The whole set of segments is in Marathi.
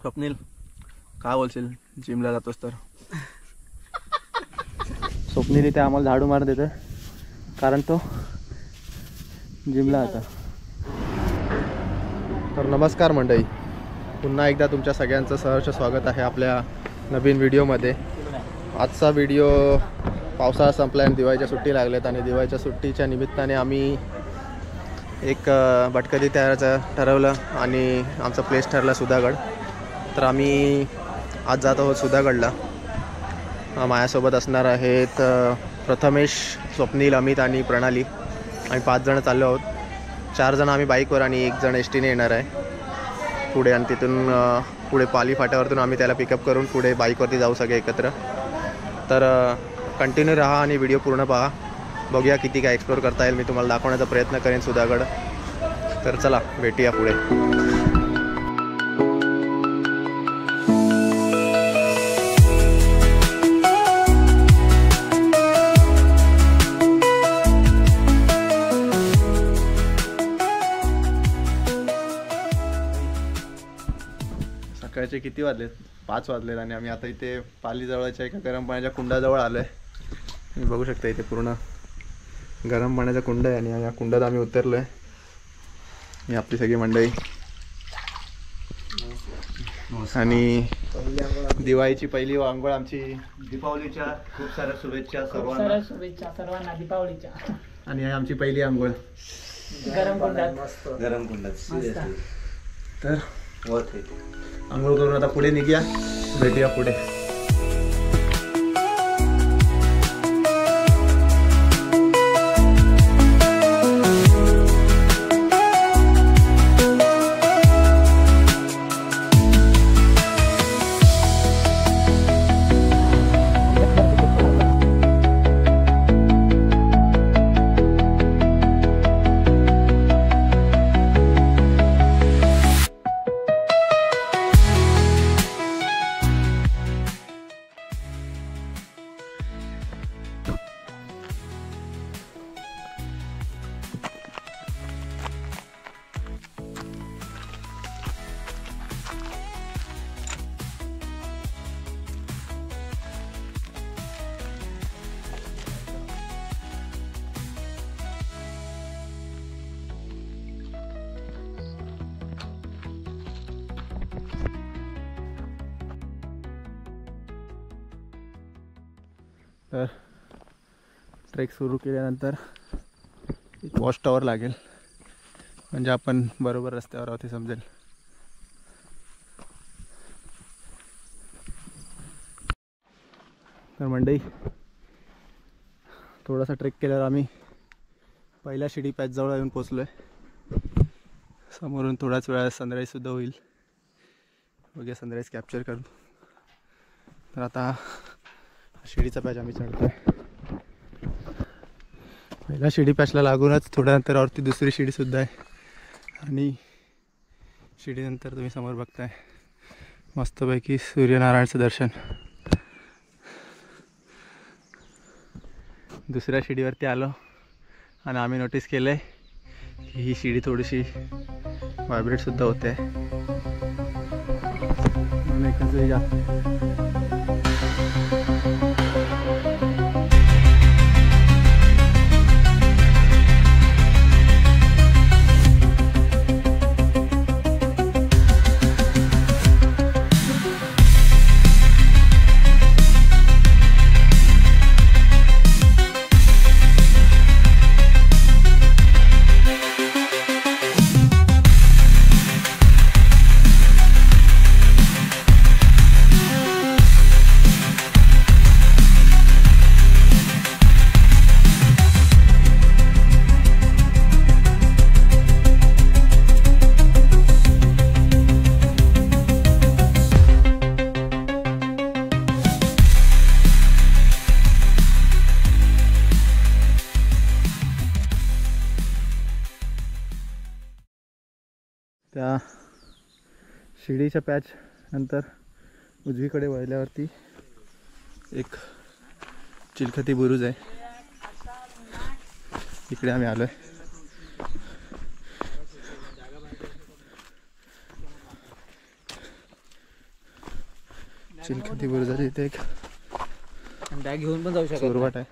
स्वप्नील काय बोलशील जिमला जातोस तर? स्वप्नील इथे आम्हाला झाडू मार देतोय कारण तो जिमला आता. तर नमस्कार मंडळी, पुन्हा एकदा तुमच्या सगळ्यांचं सहर्ष स्वागत आहे आपल्या नवीन व्हिडिओमध्ये. आजचा व्हिडिओ पावसाळा संपला आणि दिवाळीच्या सुट्टी लागल्यात आणि दिवाळीच्या सुट्टीच्या निमित्ताने आम्ही एक भटकंती तयाराचं ठरवलं आणि आमचा प्लेस ठरला सुधागड. तर आम्ही आज जात आहोत सुधागडला. माझ्यासोबत असणार आहेत प्रथमेश, स्वप्नील, अमित आणि प्रणाली. आम्ही 5 जण चाललो आहोत. 4 जण आम्ही बाईकवर आणि 1 जण एस टीने येणार आहे पुढे. आणि तिथून पुढे पाली फाट्यावरतून आम्ही त्याला पिकअप करून पुढे बाईकवरती जाऊ सगळे एकत्र. तर कंटिन्यू राहा आणि व्हिडिओ पूर्ण पहा. बघूया किती काय एक्सप्लोर करता येईल. मी तुम्हाला दाखवण्याचा प्रयत्न करेन सुधागड. तर चला भेटूया पुढे. सकाळचे किती वाजलेत? 5 वाजलेत आणि आम्ही आता इथे पालीजवळच्या एका गरम पाण्याच्या कुंडाजवळ आलो आहे. तुम्ही बघू शकता इथे पूर्ण गरम पाण्याचा कुंड आहे आणि या कुंडात आम्ही उतरलो आहे. ही आपली सगळी मंडळी आणि दिवाळीची पहिली आंघोळ आमची. दीपावलीच्या खूप साऱ्या शुभेच्छा सर्वांना दीपावलीच्या. आणि आमची पहिली आंघोळ गरम कुंडात. तर आंघोळ करून आता पुढे निघूया, भेटूया पुढे. तर ट्रेक सुरू केल्यानंतर एक वॉच टॉवर लागेल, म्हणजे आपण बरोबर रस्त्यावर आहोत हे समजेल. तर मंडळी, थोडासा ट्रेक केल्यावर आम्ही पहिल्या शिडी पॅचजवळ येऊन पोचलो आहे. समोरून थोड्याच वेळात सनराईजसुद्धा होईल. बघूया सनराईज कॅप्चर करू. तर आता शिडीचा पॅच आम्ही चढतोय. पहिला शिडी पॅचला लागूनच थोड्या अंतरावरती दुसरी शिडीसुद्धा आहे आणि शिडीनंतर तुम्ही समोर बघताय मस्तपैकी सूर्यनारायणचं दर्शन. दुसऱ्या शिडीवरती आलो आणि आम्ही नोटीस केलं आहे की ही शिडी थोडीशी व्हायब्रेटसुद्धा होते. एकच जास्त त्या शिडीच्या पॅच नंतर उजवीकडे वळल्यावरती एक चिलखती बुरुज आहे. इकडे आम्ही आलो आहे. चिलखती बुरुजाच्या इथे एक बॅग घेऊन पण जाऊ शकतो. सुरवात आहे,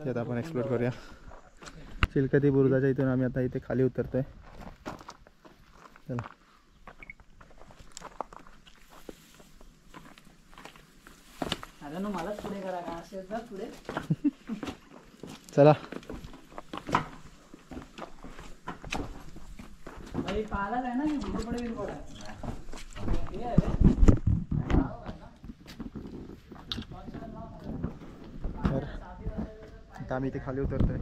त्यात आपण एक्सप्लोर करूया. चिलखती बुरुजाच्या इथून आम्ही आता इथे खाली उतरतोय. चला मलाच पुढे करा का असेल ना पुढे. चला पाहिलाच आहे ना की पुढे पुढे तर आता आम्ही इथे खाली उतरतोय.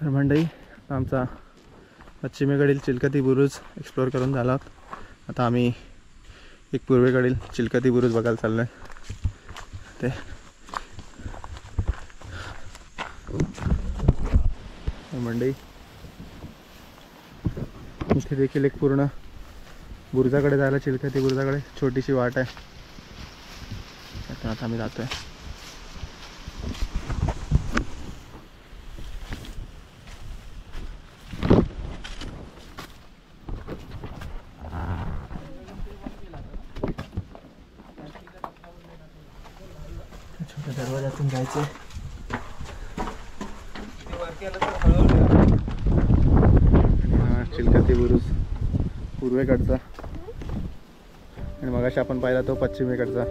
तर मंडळी आमचा पश्चिमेकडील चिलखती बुरुज एक्सप्लोअर करून झाला. आता आम्ही एक पूर्वेकडील चिलखती बुरुज बघायला चाललो आहे. ते मंडळी इथे देखील एक पूर्ण बुरुजाकडे जायला, चिलखती बुरुजाकडे छोटीशी वाट आहे. आता आम्ही जातोय. छोट्या दरवाजातून जायचं. चिलखती बुरुज पूर्वेकडचा आणि मगाशी आपण पाहिला तो पश्चिमेकडचा.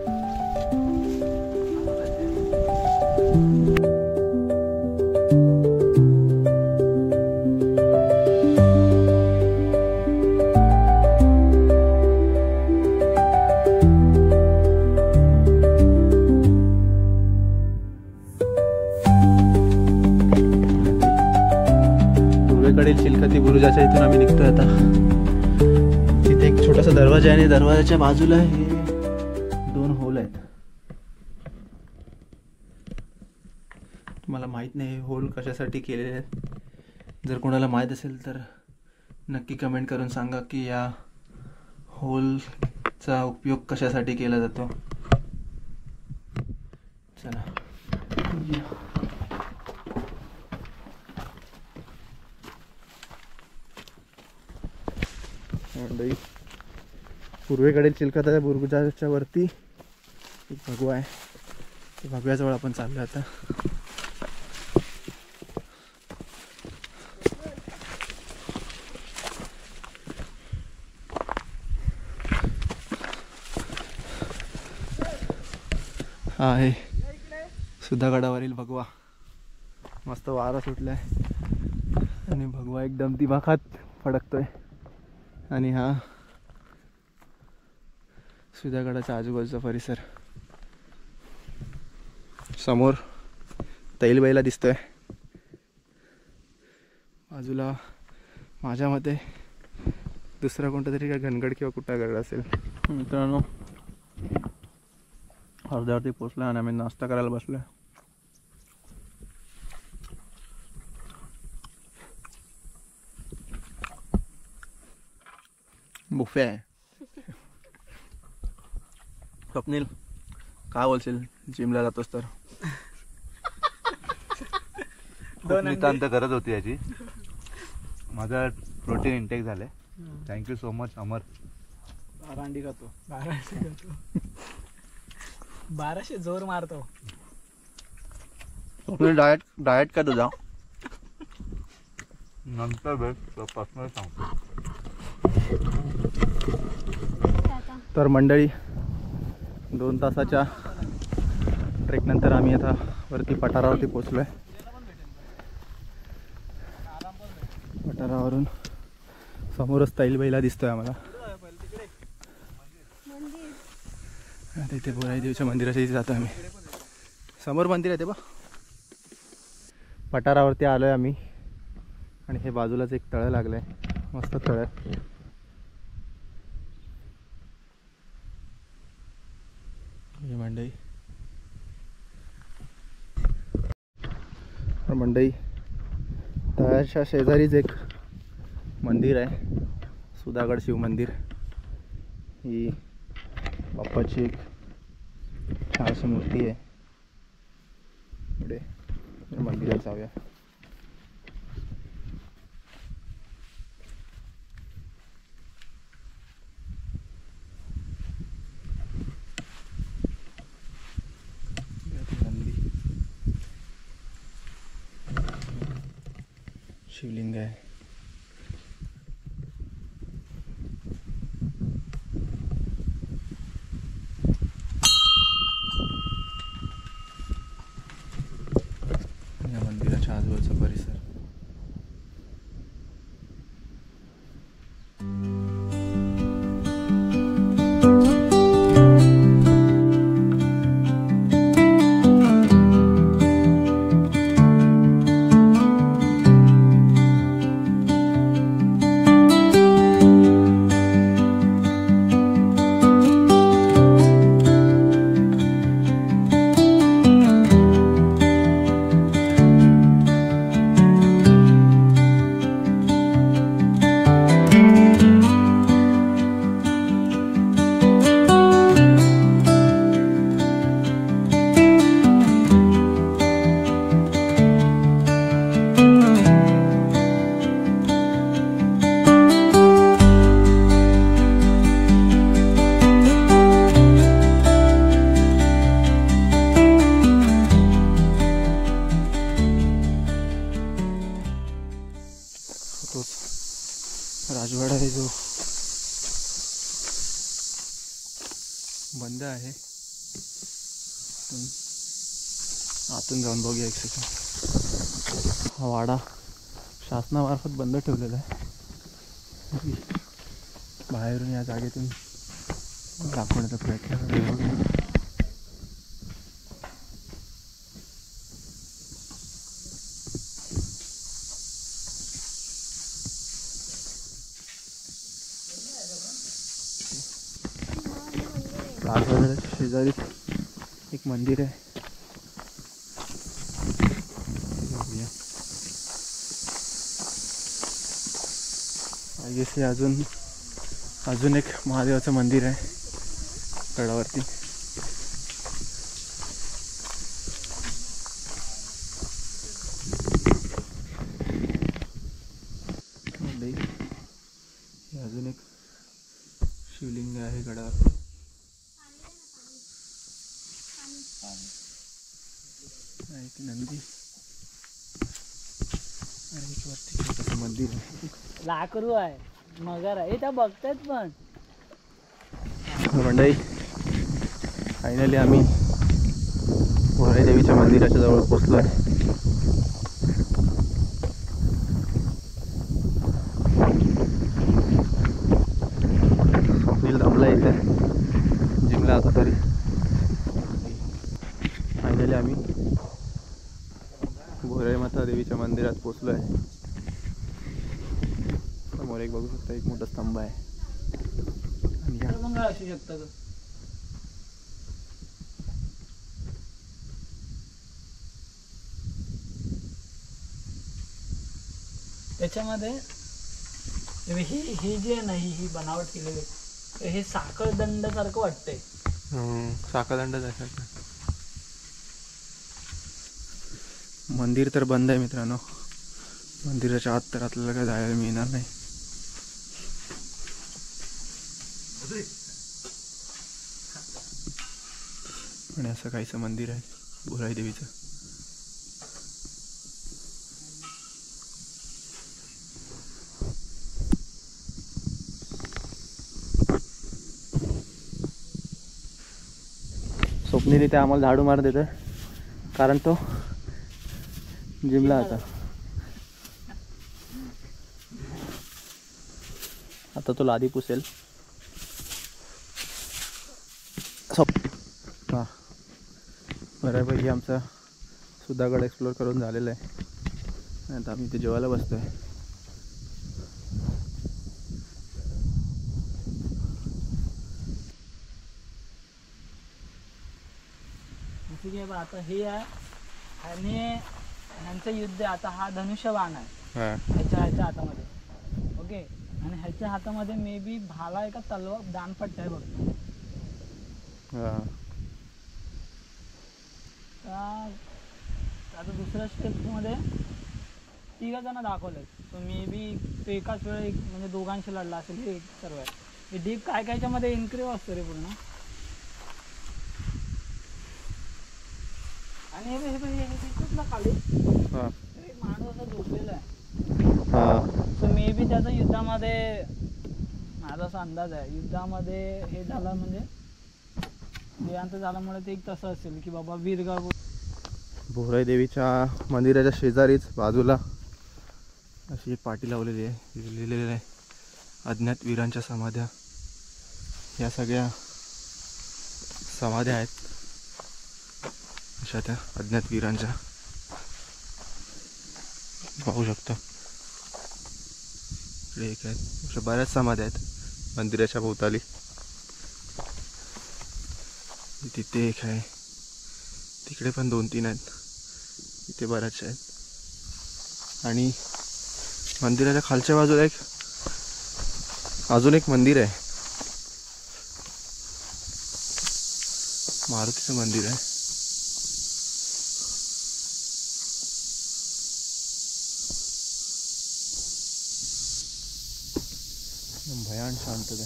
चिलखती बुरुजाच्या इथून आम्ही निघतोय आता. तिथे एक छोटासा दरवाजा आहे आणि दरवाजाच्या बाजूला हे 2 होल आहेत. तुम्हाला माहित नाही हे होल कशासाठी केलेले आहेत. जर कोणाला माहीत असेल तर नक्की कमेंट करून सांगा की या होलचा उपयोग कशासाठी केला जातो. चला पूर्वेकडील चिलखती बुरुजाच्या वरती एक भगवा आहे. त्या भगव्याजवळ आपण चाललो आता. हा आहे सुधागडावरील भगवा. मस्त वारा सुटलाय आणि भगवा एकदम दिमाखात फडकतोय. आणि हा सुधागडाच्या आजूबाजूचा परिसर. समोर तैलबैला दिसतोय. बाजूला माझ्या मते दुसरा कोणता तरी काय घनगड किंवा कुटागड असेल. मित्रांनो अर्ध्यावरती पोचला आणि आम्ही नाश्ता करायला बसलोय. बुफे आहे. स्वप्नील काय बोलशील जिमला जातोस तर? नितांत गरज होती याची. माझा प्रोटीन इंटेक झालंय. थँक्यू सो मच अमर. 12 अंडी खातो. 1200 जोर मारतो. स्वप्नील डाएट का तुझा? नंतर पर्सनल सांगतो. तर मंडळी 2 तासाच्या ट्रेकनंतर आम्ही आता वरती पठारावरती पोचलो आहे. पठारावरून समोरच तैलबैला दिसतोय आम्हाला. आता इथे बोराई देवीच्या मंदिराच्या इथे जातो आम्ही. समोर मंदिर आहे ते बघ. पठारावरती आलो आहे आम्ही आणि हे बाजूलाच एक तळं लागलं आहे. मस्त तळं आहे. ही मंडई तळ्याच्या शेजारीच एक मंदिर आहे, सुधागड शिव मंदिर. ही बाप्पाची एक छानशी मूर्ती आहे. पुढे मंदिरात जाऊया. शिवलिंग आहे. या मंदिराच्या आजूबाजूचा परिसर. राजवाडा आहे जो बंद आहे. आतून जाऊन बघूया एक सेकंड. हा वाडा शासनामार्फत बंद ठेवलेला आहे. बाहेरून या जागेतून दाखवण्याचा प्रयत्न करतो. राजवाड्याच्या शेजारीच एक मंदिर आहे. आय गेस हे अजून एक महादेवाचं मंदिर आहे गडावरती. अजून एक शिवलिंग आहे गडावरती. एक नंदी आणि एक वरती छोटंसं मंदिर आहे. लाकरू आहे, मगर आहे, त्या बघतात पण. मंडळी फायनली आम्ही बोराई देवीच्या मंदिराच्या जवळ पोचलो आहे. स्वप्नील दमला इथे जिमला आता तरी. फायनली आम्ही बोराई माता देवीच्या मंदिरात पोचलो आहे. समोर एक बघू शकता एक मोठा स्तंभ आहे. असू शकतं. त्याच्यामध्ये ही जी आहे ना ही बनावट केलेली हे साखळदंड सारखं वाटतंय. साखळदंड सारखं. मंदिर तर बंद आहे मित्रांनो. मंदिराच्या आत तर आपल्याला काय जायला मिळणार नाही. आणि असं काहीचं मंदिर आहे बोराई देवीचं. स्वप्नील इथे आम्हाला झाडू मार देतं कारण तो जिमला आता तो लादी पुसेल. हां बऱ्यापैकी आमचा सुधागड एक्सप्लोअर करून झालेला आहे. आता आम्ही इथे जेवायला बसतोय. आता हे आहे आणि ह्यांचं युद्ध आहे. आता हा धनुष्यबाण आहे ह्याच्या हातामध्ये. ओके आणि ह्याच्या हातामध्ये मे बी भाला एका तलवार दानपट्ट आहे बघ. आता दुसऱ्या स्टेपमध्ये 3 जण दाखवले. सो मे बी तो एकाच वेळी म्हणजे दोघांशी लढला असेल. हे सर्व आहे. हे डीप काय कायच्या मध्ये इन्क्रीव असतो रे पूर्ण. आणि हे खाली एक माणूस असा झोपलेला आहे. सो मे बी त्याचा युद्धामध्ये माझा असा अंदाज आहे युद्धामध्ये हे झालं म्हणजे देहांत झाल्यामुळे ते एक तसं असेल की बाबा वीरगळ. बोराई देवीच्या मंदिराच्या शेजारीच बाजूला अशी एक पाटी लावलेली आहे. लिहिलेलं आहे अज्ञात वीरांच्या समाध्या. या सगळ्या समाध्या आहेत अशा त्या अज्ञात वीरांच्या. पाहू शकता इकडे एक आहेत. अशा बऱ्याच समाध्या आहेत मंदिराच्या भोवताली. तिथे एक आहे. तिकडे पण 2-3 आहेत. इथे बऱ्याचशा आहेत. आणि मंदिराच्या खालच्या बाजूला अजून एक मंदिर आहे. मारुतीचं मंदिर आहे. भयान शांतता आहे.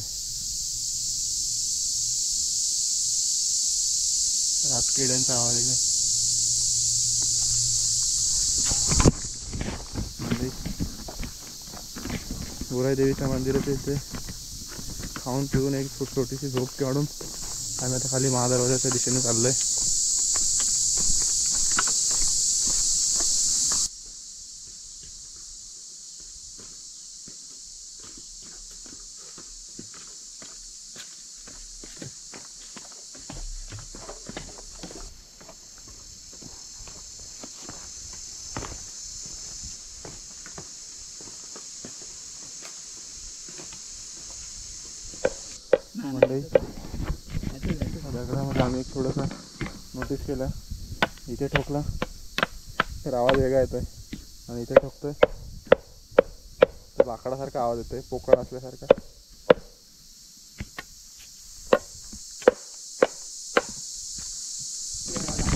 रातकिड्यांचा आवाज आहे. बोराई देवीच्या मंदिराच्या इथे खाऊन पिऊन एक छोटीशी झोप काढून आम्ही आता खाली महादरवाजाच्या दिशेने चाललोय. मंडळी दगडामध्ये आम्ही एक थोडंसं नोटीस केलं. इथे ठोकला तर आवाज वेगळा येतोय आणि इथे ठोकतोय तर लाकडासारखा आवाज येतोय पोकळ असल्यासारखा.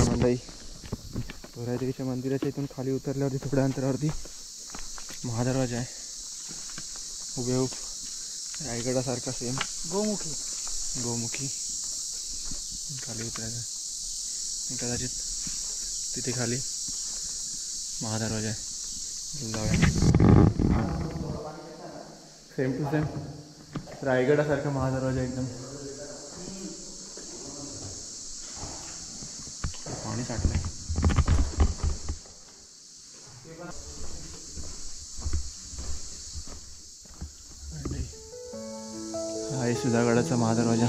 मंडळी बोराई देवीच्या मंदिराच्या इथून खाली उतरल्यावरती थोड्या अंतरावरती महादरवाजा आहे. हुबेहूब रायगडासारखा सेम गोमुखी खाली उतरायचं. कदाचित तिथे खाली महादरवाजा आहे. जाऊया. सेम टू सेम रायगडासारखा महादरवाजा एकदम. पाणी साठलंय. हा आहे सुधागडाचा महादरवाजा.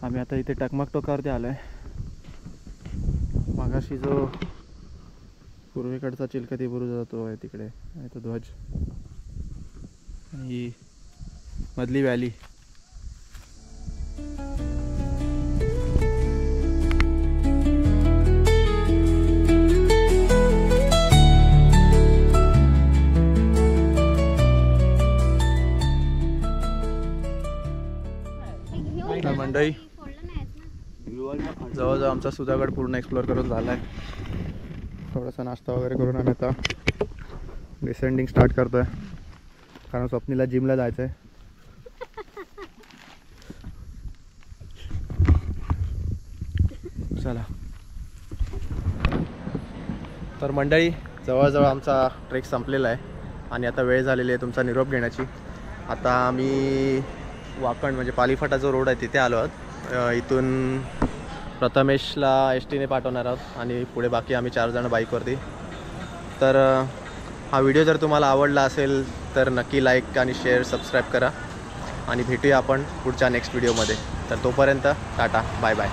आम्ही आता इथे टकमक टोकावरती आलो आहे. मागाशी जो पूर्वेकडचा चिलखती बुरुज जातो आहे तिकडे आहे तो ध्वज आणि ही मधली व्हॅली. तर मंडळी जवळजवळ आमचा सुधागड पूर्ण एक्सप्लोअर करून झाला आहे. थोडासा नाश्ता वगैरे करून आम्ही आता डिसेंडिंग स्टार्ट करतो आहे कारण स्वप्नीला जिमला जायचं आहे. चला तर मंडळी जवळजवळ आमचा ट्रेक संपलेला आहे आणि आता वेळ झालेली आहे तुमचा निरोप घेण्याची. आता आम्ही वाकण म्हणजे पालीफाटा जो रोड आहे तिथे आलो आहोत. इथून प्रथमेशला एस टीने पाठवणार आहोत आणि पुढे बाकी आम्ही 4 जण बाईकवरती. तर हा व्हिडिओ जर तुम्हाला आवडला असेल तर नक्की लाईक आणि शेअर सबस्क्राईब करा आणि भेटूया आपण पुढच्या नेक्स्ट व्हिडिओमध्ये. तर तोपर्यंत टाटा बाय बाय.